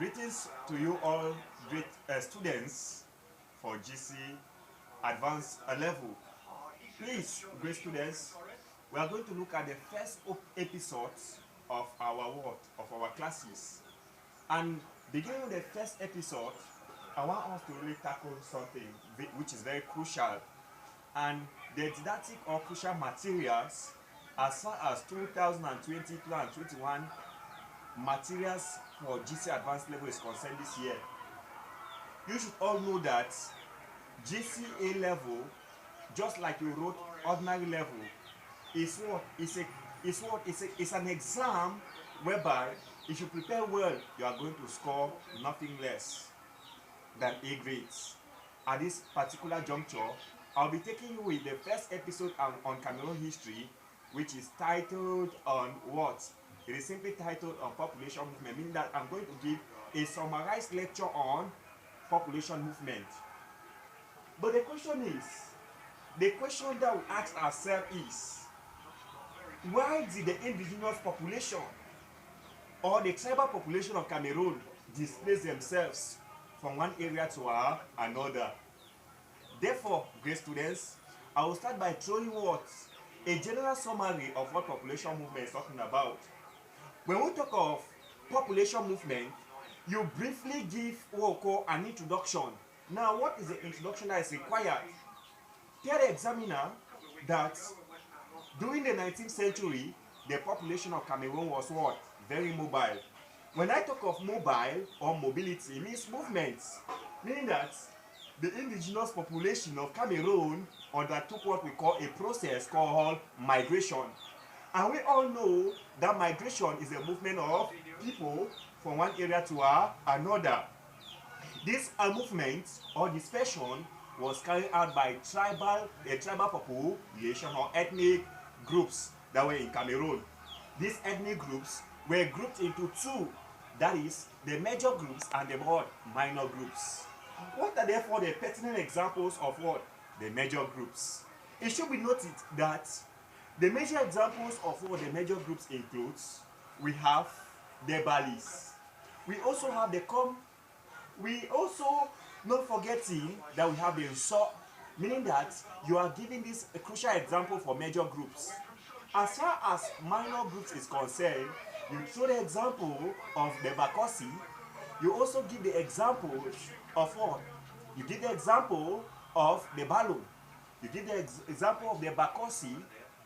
Greetings to you all great students for GC Advanced level. Please, great students, we are going to look at the first episode of our classes. And beginning with the first episode, I want us to really tackle something which is very crucial. And the didactic or crucial materials as far as 2020 and 21 materials for GC Advanced level is concerned this year. You should all know that GCA level, just like you wrote ordinary level, is an exam whereby if you prepare well, you are going to score nothing less than A grades. At this particular juncture, I'll be taking you with the first episode on Cameroon history, which is titled on what? It is simply titled on population movement, meaning that I'm going to give a summarized lecture on population movement. But the question that we ask ourselves is, why did the indigenous population or the tribal population of Cameroon displace themselves from one area to another? Therefore, great students, I will start by throwing a general summary of what population movement is talking about. When we talk of population movement, you briefly give what we call an introduction. Now, what is the introduction that is required? Tell the examiner that during the 19th century, the population of Cameroon was what? Very mobile. When I talk of mobile or mobility, it means movements, meaning that the indigenous population of Cameroon undertook what we call a process called migration. And we all know that migration is a movement of people from one area to another. This movement or dispersion was carried out by tribal population or ethnic groups that were in Cameroon. These ethnic groups were grouped into two, that is, the major groups and the minor groups. What are therefore the pertinent examples of what? The major groups. It should be noted that the major examples of what the major groups includes, we have the Balis. We also have not forgetting that we have the Nso, meaning that you are giving this a crucial example for major groups. As far as minor groups is concerned, you throw the example of the Bakosi. You also give the example of what? You give the example of the Balun. You give the example of the Bakosi.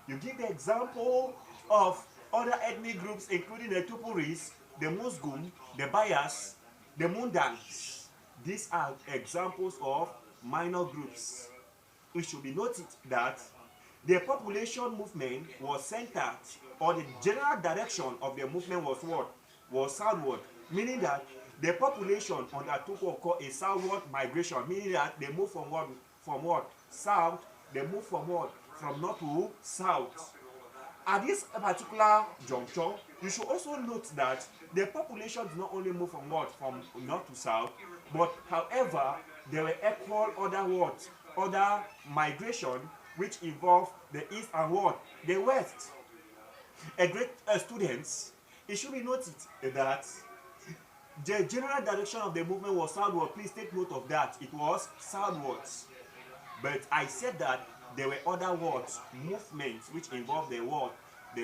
You give the example of other ethnic groups, including the Tupuris, the Musgum, the Bayas, the Mundans. These are examples of minor groups. It should be noted that the population movement was centered, or the general direction of the movement was what? Was southward, meaning that the population undertook what we call a southward migration, meaning that they move from what? South. They move from what? From north to south. At this particular juncture, you should also note that the population did not only move from what? From north to south, but however, there were equal other migration which involved the east and what? The west. A great students, it should be noted that the general direction of the movement was southward. Please take note of that. It was southwards. But I said that there were other movements which involved the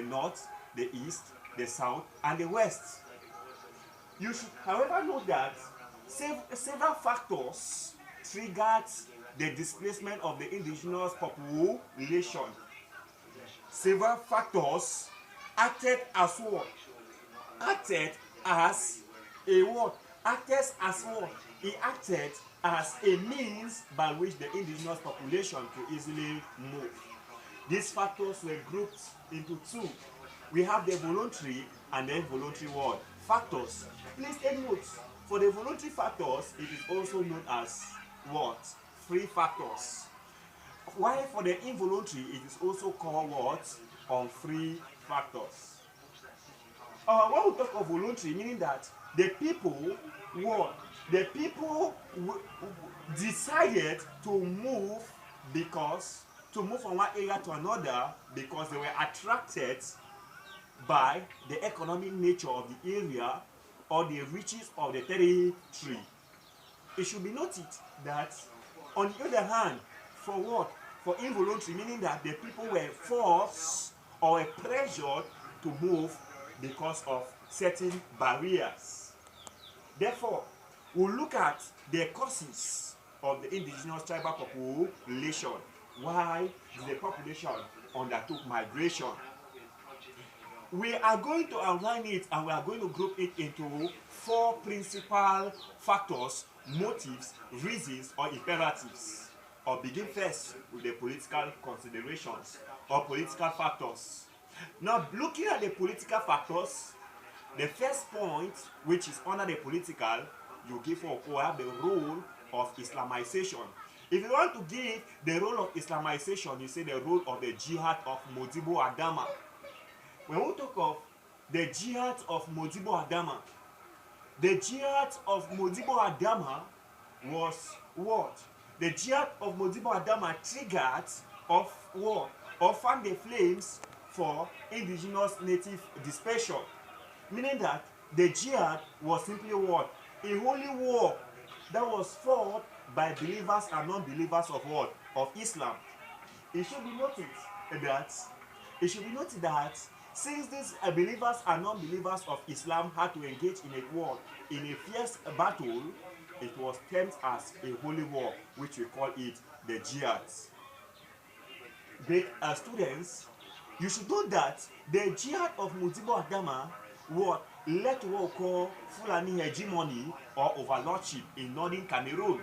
north, the east, the south, and the west. You should, however, note that several factors triggered the displacement of the indigenous population. Several factors acted as what? Acted as a what? Acted as what? It acted as a means by which the indigenous population could easily move. These factors were grouped into two. We have the voluntary and the involuntary factors. Please take note, for the voluntary factors, it is also known as what? Free factors. While for the involuntary, it is also called what? Unfree factors. When we talk of voluntary, meaning that the people decided to move from one area to another because they were attracted by the economic nature of the area or the riches of the territory. It should be noted that, on the other hand, for what? For involuntary, meaning that the people were forced or were pressured to move because of certain barriers. Therefore, we'll look at the causes of the indigenous tribal population. Why did the population undertook migration? We are going to outline it, and we are going to group it into four principal factors, motives, reasons, or imperatives. I'll begin first with the political considerations or political factors. Now, looking at the political factors, the first point, which is under the political, you give or have the role of Islamization. If you want to give the role of Islamization, you say the role of the jihad of Modibo Adama. When we talk of the jihad of Modibo Adama, the jihad of Modibo Adama was what? The jihad of Modibo Adama triggered of what? Or fanned the flames for indigenous native dispersion. Meaning that the jihad was simply what? A holy war that was fought by believers and non-believers of what? Of Islam. It should be noted that since these believers and non-believers of Islam had to engage in a war, in a fierce battle, it was termed as a holy war, which we call it the jihad. But students, you should know that the jihad of Modibo Adama what led to what we call Fulani hegemony or overlordship in northern Cameroon.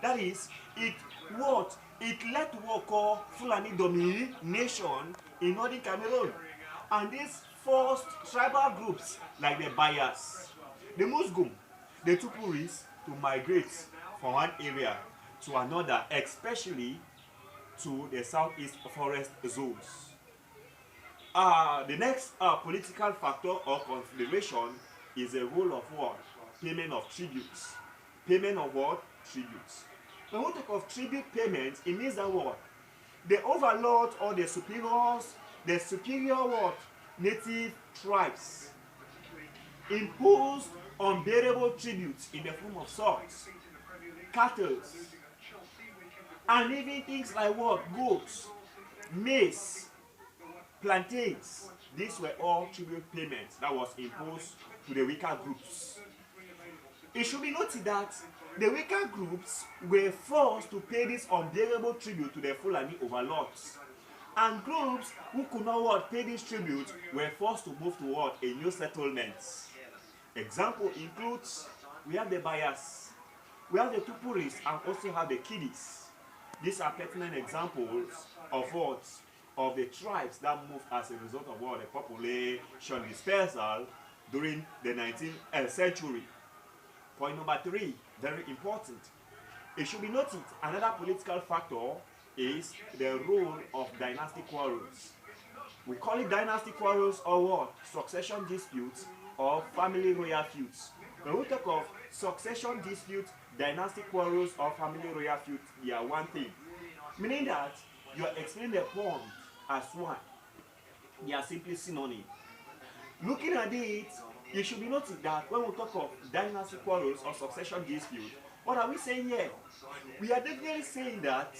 That is, it led to what we call Fulani domination in northern Cameroon. And these forced tribal groups like the Bayas, the Musgum, the Tupuris to migrate from one area to another, especially to the southeast forest zones. The next political factor or consideration is the role of what? Payment of tributes. Payment of what? Tributes. When we talk of tribute payments, it means that what? The overlords or the superior what? Native tribes imposed unbearable tributes in the form of swords, cattle, and even things like what? Goats, maize, plantains. These were all tribute payments that was imposed to the weaker groups. It should be noted that the weaker groups were forced to pay this unbearable tribute to the Fulani overlords. And groups who could not pay this tribute were forced to move toward a new settlement. Example includes, we have the Bayas, we have the Tupuris, and also have the Kidis. These are pertinent examples of what? Of the tribes that moved as a result of what? The population dispersal during the 19th century. Point number 3, very important. It should be noted, another political factor is the role of dynastic quarrels. We call it dynastic quarrels or what? Succession disputes or family royal feuds. When we talk of succession disputes, dynastic quarrels or family royal feuds, they are one thing. Meaning that you are explaining the point as one. They are simply synonyms. Looking at it, it should be noted that when we talk of dynastic quarrels or succession disputes, what are we saying here? We are definitely saying that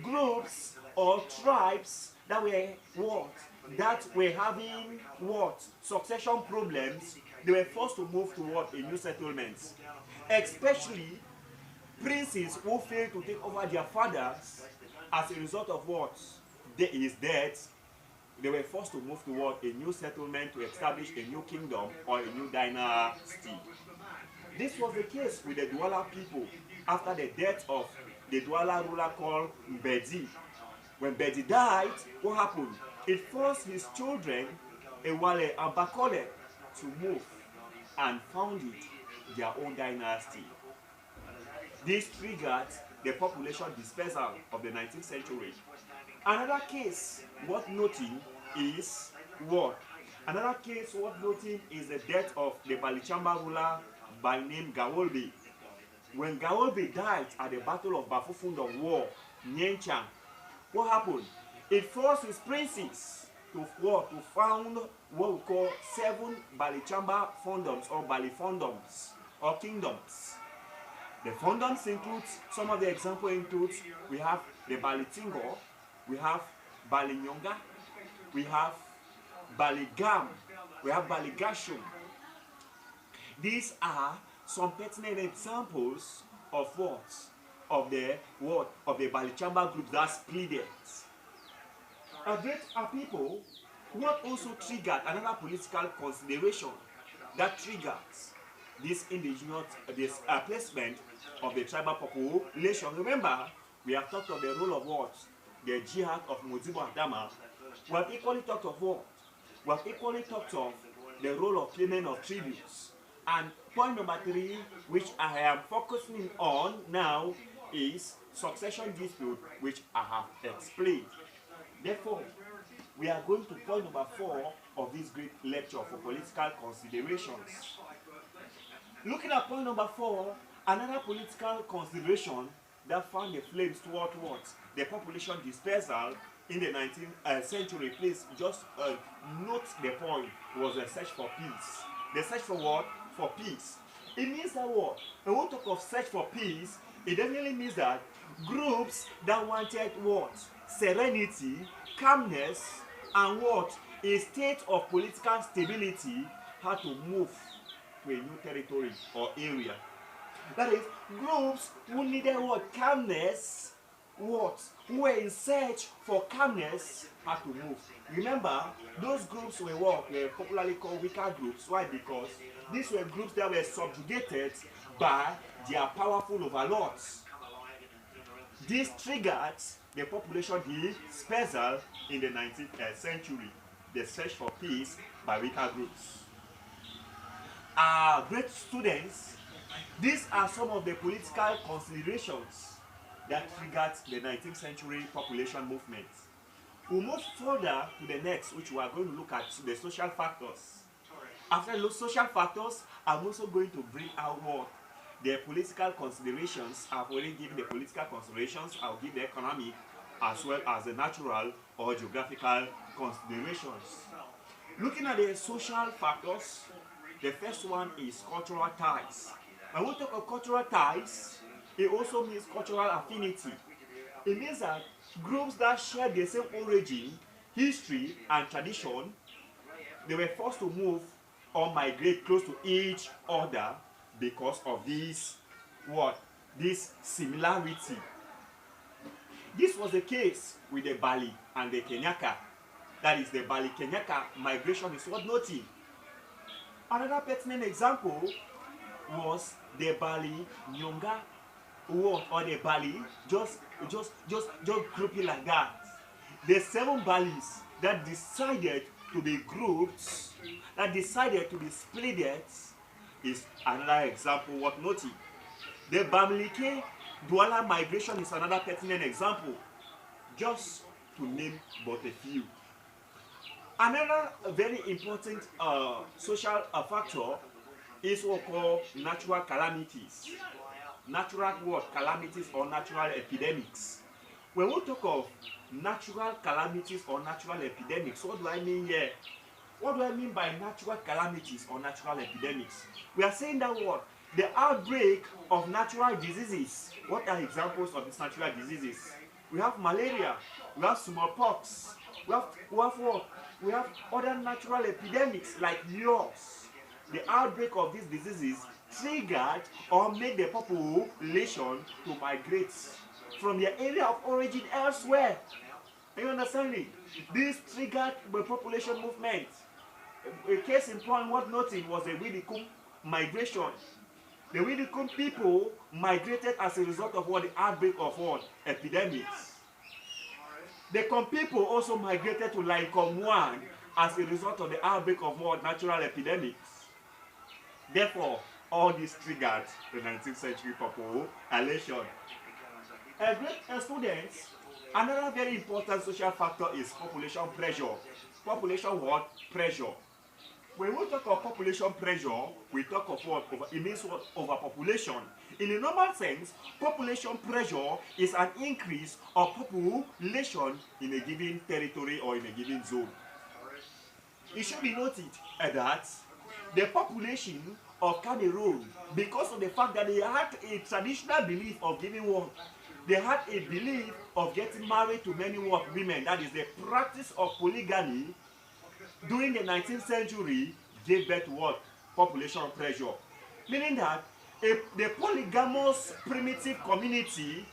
groups or tribes that were what? That were having what? Succession problems, they were forced to move toward a new settlement. Especially princes who failed to take over their fathers as a result of what? His death. They were forced to move toward a new settlement to establish a new kingdom or a new dynasty. This was the case with the Douala people after the death of the Douala ruler called Mbedi. When Mbedi died, what happened? It forced his children, Ewale and Bakole, to move and founded their own dynasty. This triggered the population dispersal of the 19th century. Another case worth noting is what? Another case worth noting is the death of the Balichamba ruler by name Gawolbe. When Gawolbe died at the Battle of Bafufundong War, Nyenchang, what happened? It forced his princes to found what we call 7 Balichamba fondoms or Balifondums or kingdoms. The fondoms include, some of the example includes, we have the Balitingo, we have Balinyonga, we have Baligam, we have Baligashum. These are some pertinent examples of what? Of the Balichamba group that split it. A great people, what also triggered another political consideration that triggered this indigenous, placement of the tribal population. Remember, we have talked of the role of what? The jihad of Modibo Adama. We have equally talked of what? We have equally talked of the role of payment of tributes. And point number 3, which I am focusing on now, is succession dispute, which I have explained. Therefore, we are going to point number 4 of this great lecture for political considerations. Looking at point number 4, another political consideration that found the flames toward what? The population dispersal in the 19th century. Please just note the point, was the search for peace. The search for what? For peace. It means that what? When we talk of search for peace, it definitely means that groups that wanted what? Serenity, calmness, and what? A state of political stability had to move to a new territory or area. That is, groups who needed what? Calmness, what? Who were in search for calmness had to move. Remember, those groups were what? Were popularly called weaker groups. Why? Because these were groups that were subjugated by their powerful overlords. This triggered the population dispersal in the 19th century, the search for peace by weaker groups. Great students, these are some of the political considerations that triggered the 19th century population movement. We'll move further to the next, which we are going to look at the social factors. After those social factors, I'm also going to bring out what? The political considerations. I've already given the political considerations. I'll give the economic as well as the natural or geographical considerations. Looking at the social factors, the first one is cultural ties. When we talk of cultural ties, it also means cultural affinity. It means that groups that share the same origin, history, and tradition, they were forced to move or migrate close to each other because of this what? This similarity. This was the case with the Bali and the Kenyaka. That is, the Bali-Kenyaka migration is worth noting. Another pertinent example was the Bali-Nyonga war, or the Bali, just grouping like that. The 7 Balis that decided to be groups, that decided to be split, is another example worth noting. The Bamileke Douala migration is another pertinent example, just to name but a few. Another very important social factor is what we call natural calamities. Natural what? Calamities or natural epidemics. When we talk of natural calamities or natural epidemics, what do I mean here? What do I mean by natural calamities or natural epidemics? We are saying that what? The outbreak of natural diseases. What are examples of these natural diseases? We have malaria, we have smallpox, we have what? We have other natural epidemics like yours. The outbreak of these diseases triggered or made the population to migrate from their area of origin elsewhere. Are you understanding? This triggered the population movement. A case in point worth noting was the Widikum migration. The Widikum people migrated as a result of what? The outbreak of what? Epidemics. The Kom people also migrated to Laikom as a result of the outbreak of what? Natural epidemics. Therefore, all this triggered the 19th century population. Great students, another very important social factor is population pressure. Population what? Pressure. When we talk of population pressure, we talk of what? It means what? Overpopulation. In a normal sense, population pressure is an increase of population in a given territory or in a given zone. It should be noted that the population of Cameroon, because of the fact that they had a traditional belief of giving work, they had a belief of getting married to many women, that is the practice of polygamy during the 19th century, gave birth to what? Population pressure. Meaning that the polygamous primitive community,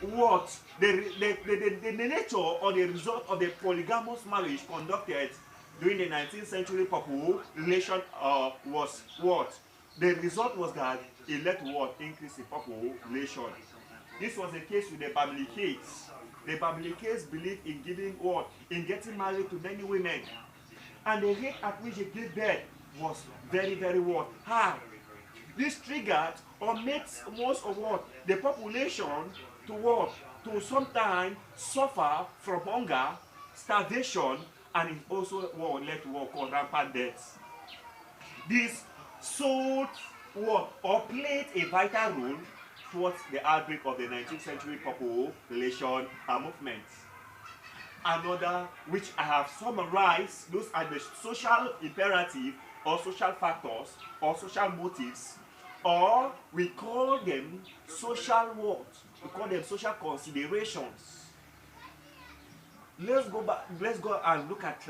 what the nature or the result of the polygamous marriage conducted during the 19th century population was what? The result was that it led to what? Increase in population. This was the case with the Bamilekates. The Bamilekates believed in giving what? In getting married to many women. And the rate at which they gave birth was very, very what? High. This triggered or makes most of what? The population to what? To sometimes suffer from hunger, starvation, and it also what led to what called rampant deaths. This showed what or played a vital role towards the outbreak of the 19th century population movement. Another, which I have summarized, those are the social imperative or social factors or social motives, or we call them social what? We call them social considerations. Let's go back. Let's go and look at.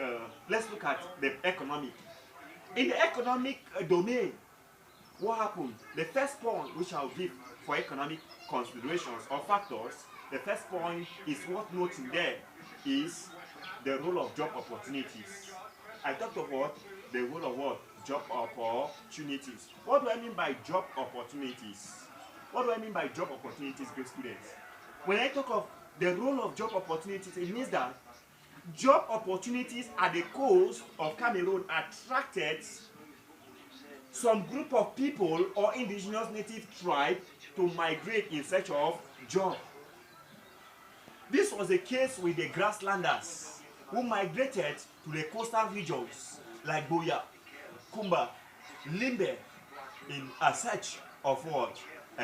Let's look at the economic. In the economic domain, what happened? The first point which I'll give for economic considerations or factors, the first point is what noted there is the role of job opportunities. I talked about the role of what? Job opportunities. What do I mean by job opportunities? What do I mean by job opportunities, great students? When I talk of the role of job opportunities, it means that job opportunities at the coast of Cameroon attracted some group of people or indigenous native tribe to migrate in search of job. This was the case with the grasslanders who migrated to the coastal regions like Boya, Kumba, Limbe in a search of what?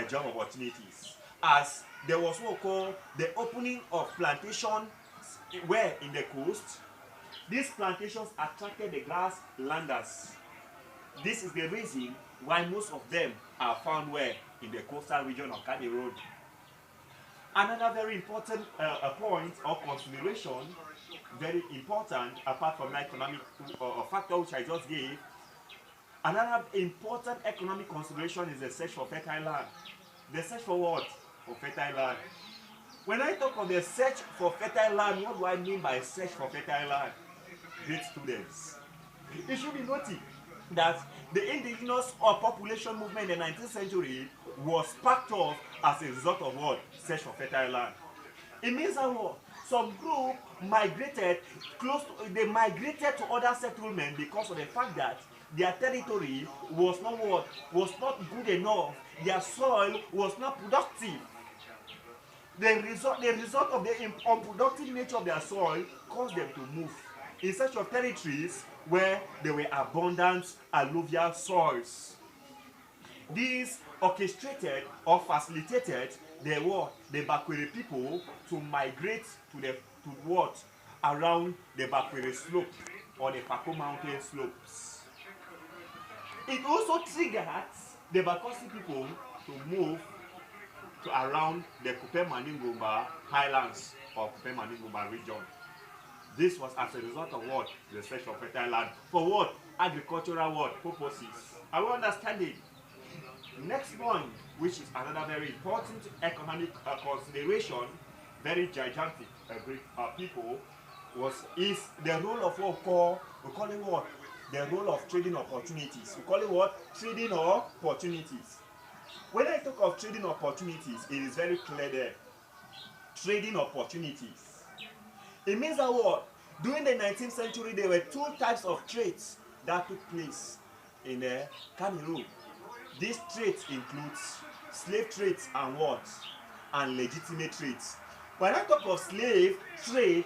Job opportunities. As there was what called the opening of plantations where in the coast, these plantations attracted the grasslanders. This is the reason why most of them are found where? In the coastal region of Cameroon. Another very important point or consideration, very important apart from the economic factor which I just gave, another important economic consideration is the search for fertile land. The search for what? For fertile land. When I talk of the search for fertile land, what do I mean by search for fertile land? Great students. It should be noted that the indigenous or population movement in the 19th century was sparked off as a result of what? Search for fertile land. It means that what? Some group migrated they migrated to other settlements because of the fact that their territory was not what? Was not good enough. Their soil was not productive. The result of the unproductive nature of their soil caused them to move in search of territories where there were abundant alluvial soils. These orchestrated or facilitated the Bakwere people to migrate to what? Around the Bakwere slope or the Pako mountain slopes. It also triggered the Bakosi people to move to around the Kupe Maningomba highlands or Kupe Maningomba region. This was as a result of what? The search for fertile land. For what? Agricultural what? Purposes. Are we understanding? Next point, which is another very important economic consideration, very gigantic people, is the role of what we call it what? The role of trading opportunities. We call it what? Trading opportunities. When I talk of trading opportunities, it is very clear there. Trading opportunities. It means that what? During the 19th century, there were two types of trades that took place in Cameroon. These trades include slave trades and what? And legitimate trades. When I talk of slave trade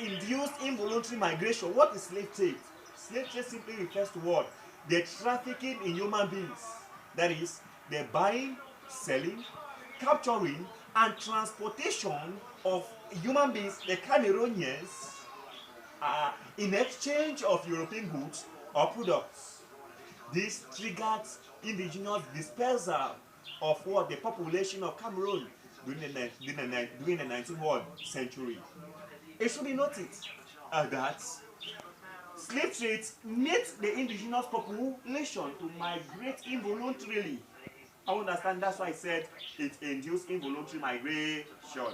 induced involuntary migration. What is slave trade? Slave trade simply refers to what? The trafficking in human beings. That is, the buying, selling, capturing, and transportation of human beings, the Cameroonians, in exchange of European goods or products. This triggered indigenous dispersal of what the population of Cameroon during the 19th century. It should be noted that slave trade made the indigenous population to migrate involuntarily. I understand, that's why I said it induced involuntary migration.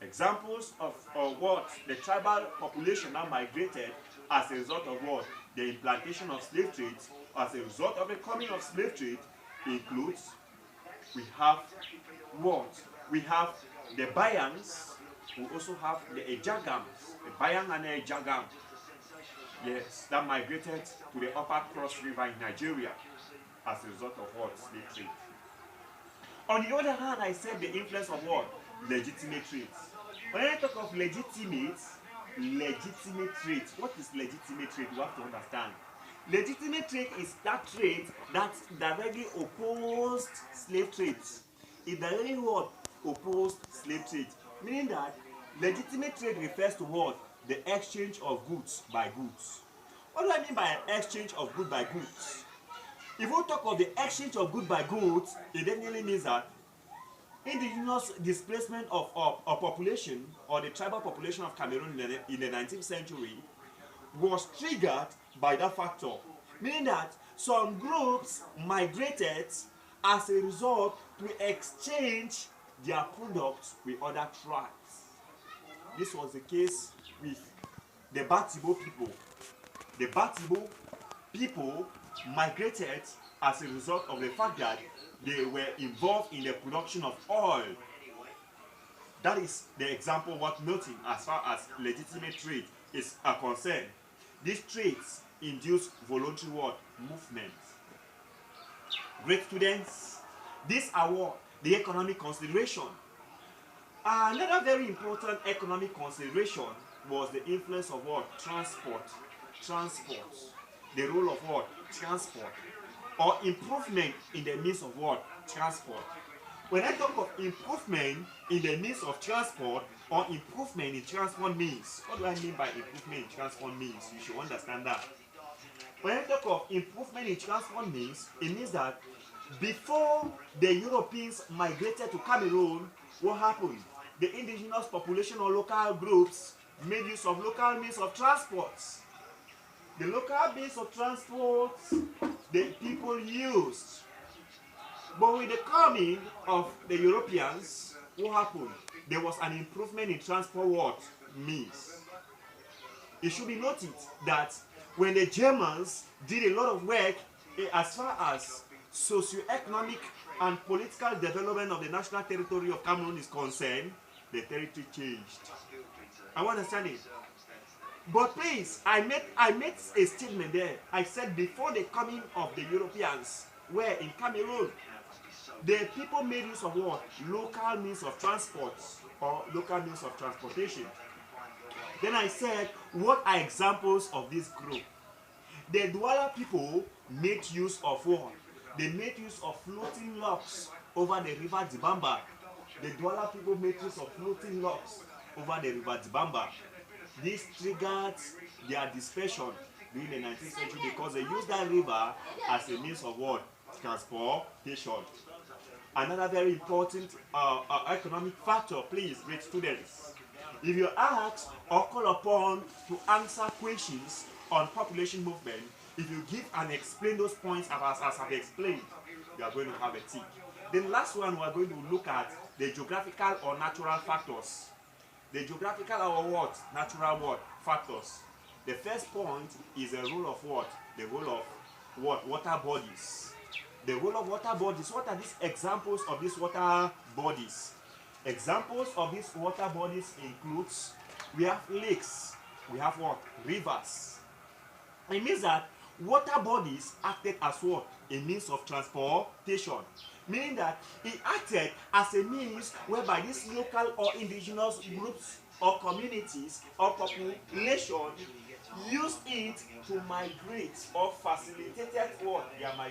Examples of what the tribal population now migrated as a result of what? The implantation of slave trade, as a result of the coming of slave trade, includes, we have what? We have the Bayans, we also have the Ejagams, the Bayan and the Ejagam. Yes, that migrated to the Upper Cross River in Nigeria as a result of what? Slave trade. On the other hand, I said the influence of what? Legitimate trade. When I talk of legitimate trade, what is legitimate trade? You have to understand. Legitimate trade is that trade that directly opposed slave trade. It directly what? Opposed slave trade. Meaning that legitimate trade refers to what? The exchange of goods by goods. What do I mean by exchange of goods by goods? If we talk of the exchange of goods by goods, it definitely means that indigenous displacement of population, or the tribal population of Cameroon in the 19th century, was triggered by that factor. Meaning that some groups migrated as a result to exchange their products with other tribes. This was the case with the Batibo people. The Batibo people migrated as a result of the fact that they were involved in the production of oil. That is the example worth noting as far as legitimate trade is concerned. These trades induce voluntary what? Movement. Great students, these are what? The economic consideration. Another very important economic consideration was the influence of what? Transport. Transport. The role of what? Transport. Or improvement in the means of what? Transport. When I talk of improvement in the means of transport or improvement in transport means, what do I mean by improvement in transport means? You should understand that. When I talk of improvement in transport means, it means that before the Europeans migrated to Cameroon, what happened? The indigenous population or local groups made use of local means of transport. The local means of transport the people used. But with the coming of the Europeans, what happened? There was an improvement in transport what? Means. It should be noted that when the Germans did a lot of work as far as socio-economic and political development of the national territory of Cameroon is concerned, the territory changed. I understand it. But please, I made a statement there. I said before the coming of the Europeans, where in Cameroon, the people made use of what? Local means of transport or local means of transportation. Then I said, what are examples of this group? The Douala people made use of what? They made use of floating logs over the river Dibamba. The Douala people made use of floating logs over the river Dibamba. This triggered their dispersion during the 19th century because they used that river as a means of what? Transportation. Another very important economic factor, please, great students. If you ask or call upon to answer questions on population movement, if you give and explain those points as I've explained, you are going to have a tick. The last one, we are going to look at the geographical or natural factors. The geographical or what? Natural what? Factors. The first point is the role of what? The role of what? Water bodies. The role of water bodies. What are these examples of these water bodies? Examples of these water bodies includes, we have lakes, we have what? Rivers. It means that water bodies acted as what? A means of transportation. Meaning that it acted as a means whereby these local or indigenous groups or communities or population used it to migrate or facilitated what? Their migration.